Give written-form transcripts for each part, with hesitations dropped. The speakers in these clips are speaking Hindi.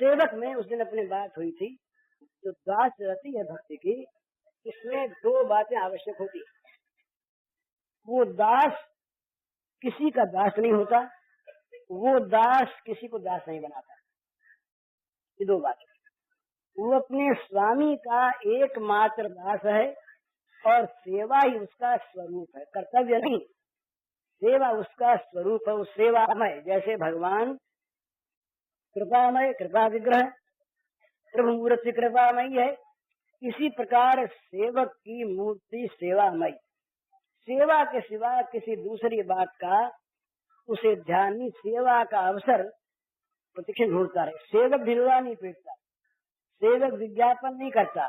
सेवक में उस दिन अपनी बात हुई थी। जो दास रहती है भक्ति की, इसमें दो बातें आवश्यक होती है। वो दास किसी का दास नहीं होता, वो दास किसी को दास नहीं बनाता। ये दो बातें। वो अपने स्वामी का एकमात्र दास है और सेवा ही उसका स्वरूप है, कर्तव्य नहीं। सेवा उसका स्वरूप है, वो सेवामय। जैसे भगवान कृपामय, कृपा विग्रह, प्रभु मूर्ति कृपामयी है, इसी प्रकार सेवक की मूर्ति सेवामय। सेवा के सिवा किसी दूसरी बात का उसे ध्यान नहीं, सेवा का अवसर प्रतीक्षण ढूंढता रहे। सेवक ढिलवा नहीं पीटता, सेवक विज्ञापन नहीं करता,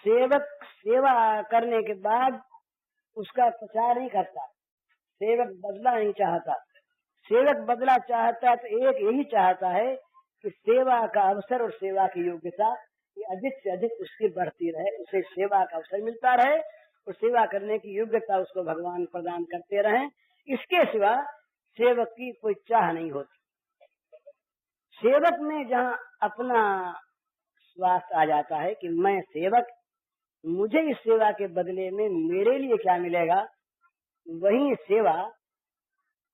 सेवक सेवा करने के बाद उसका प्रचार नहीं करता, सेवक बदला नहीं चाहता। सेवक बदला चाहता है तो एक यही चाहता है कि सेवा का अवसर और सेवा की योग्यता ये अधिक से अधिक उसकी बढ़ती रहे, उसे सेवा का अवसर मिलता रहे और सेवा करने की योग्यता उसको भगवान प्रदान करते रहें। इसके सिवा सेवक की कोई चाह नहीं होती। सेवक में जहाँ अपना स्वास्थ्य आ जाता है कि मैं सेवक, मुझे इस सेवा के बदले में मेरे लिए क्या मिलेगा, वही सेवा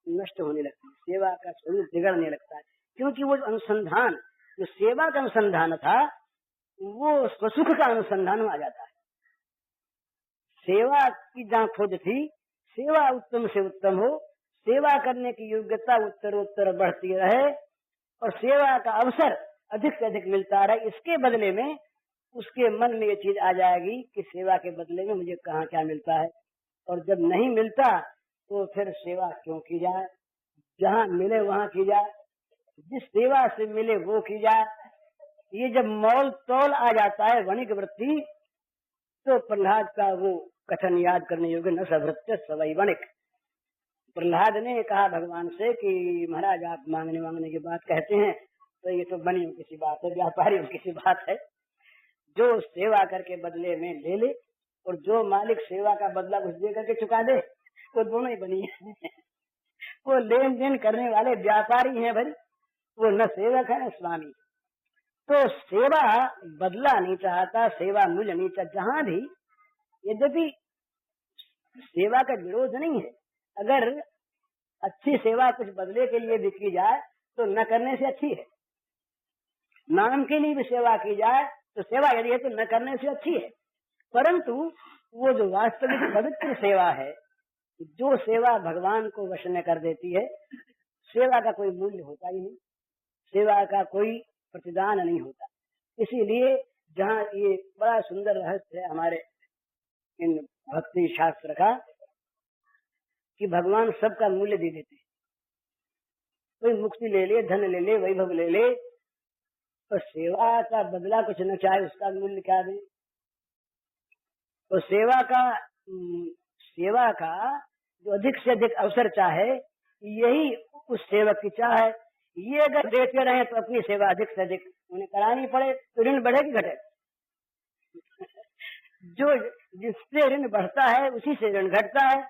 नष्ट होने लगती है, सेवा का स्वरूप बिगड़ने लगता है। क्योंकि वो अनुसंधान, जो सेवा का अनुसंधान था, वो स्वसुख का अनुसंधान आ जाता है। सेवा की जहाँ खोज थी, सेवा उत्तम से उत्तम हो, सेवा करने की योग्यता उत्तरोत्तर बढ़ती रहे और सेवा का अवसर अधिक से अधिक मिलता रहे, इसके बदले में उसके मन में ये चीज आ जाएगी कि सेवा के बदले में मुझे कहाँ क्या मिलता है। और जब नहीं मिलता तो फिर सेवा क्यों की जाए, जहाँ मिले वहाँ की जाए, जिस सेवा से मिले वो की जाए। ये जब मौल तौल आ जाता है वणिक वृत्ति, तो प्रहलाद का वो कथन याद करने योग्य, न सभृत्य सवै वणिक। प्रहलाद ने कहा भगवान से कि महाराज आप मांगने की बात कहते हैं तो ये तो बनी किसी बात है, व्यापारी किसी बात है। जो सेवा करके बदले में ले ले और जो मालिक सेवा का बदला कुछ दे करके चुका दे, वो दोनों ही बनी है। वो लेन देन करने वाले व्यापारी हैं भाई, वो न सेवक है न स्वामी। तो सेवा बदला नहीं चाहता, सेवा मूल्य नहीं चाहता। जहाँ भी, यद्यपि सेवा का विरोध नहीं है, अगर अच्छी सेवा कुछ बदले के लिए भी की जाए तो न करने से अच्छी है। नाम के लिए भी सेवा की जाए तो सेवा यदि है तो न करने से अच्छी है। परंतु वो जो वास्तविक पवित्र सेवा है, जो सेवा भगवान को वश में कर देती है, सेवा का कोई मूल्य होता ही नहीं, सेवा का कोई प्रतिदान नहीं होता। इसीलिए जहाँ ये बड़ा सुंदर रहस्य है हमारे इन भक्ति शास्त्र का कि भगवान सबका मूल्य दे देते हैं। कोई मुक्ति ले ले, धन ले ले, वैभव ले ले, तो सेवा का बदला कुछ न चाहे, उसका मूल्य क्या दे। तो सेवा का जो अधिक से अधिक अवसर चाहे, यही उस सेवक की चाह है। ये अगर देते रहे तो अपनी सेवा अधिक से अधिक उन्हें करानी पड़े तो ऋण बढ़े कि घटे। जो जिससे ऋण बढ़ता है उसी से ऋण घटता है,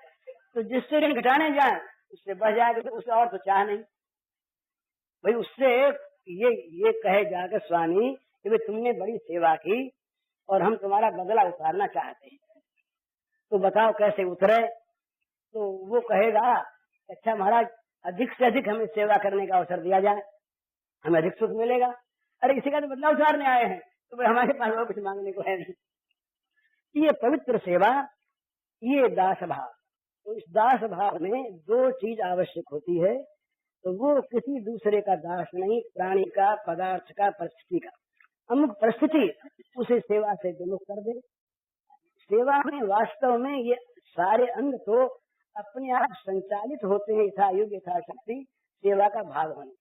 तो जिससे ऋण घटाने जाए उससे बढ़ जाएगा, तो उसे और तो चाह नहीं भाई। उससे ये कहे जाकर स्वामी कि भाई तुमने बड़ी सेवा की और हम तुम्हारा बदला उतारना चाहते हैं, तो बताओ कैसे उतरे। तो वो कहेगा अच्छा महाराज अधिक से अधिक हमें सेवा करने का अवसर दिया जाए, हमें अधिक सुख मिलेगा। अरे इसी का तो बदला उतारने आए हैं, तो भाई हमारे पास और कुछ मांगने को है नहीं। ये पवित्र सेवा, ये दास भाव। तो इस दास भाव में दो चीज आवश्यक होती है, तो वो किसी दूसरे का दास नहीं, प्राणी का, पदार्थ का, परिस्थिति का। अमुक परिस्थिति उसे सेवा से विमुख कर दे। सेवा में वास्तव में ये सारे अंग तो अपने आप संचालित होते हैं, यथा युग यथा शक्ति, सेवा का भाग होने।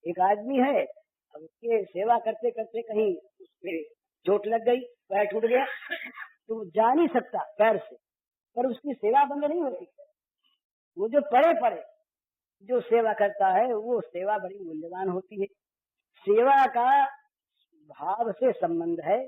एक आदमी है, अब उसके सेवा करते करते कहीं उसके चोट लग गई, पैर टूट गया, तो जा नहीं सकता पैर से, पर उसकी सेवा बंद नहीं होती। वो जो पड़े जो सेवा करता है वो सेवा बड़ी मूल्यवान होती है। सेवा का भाव से संबंध है,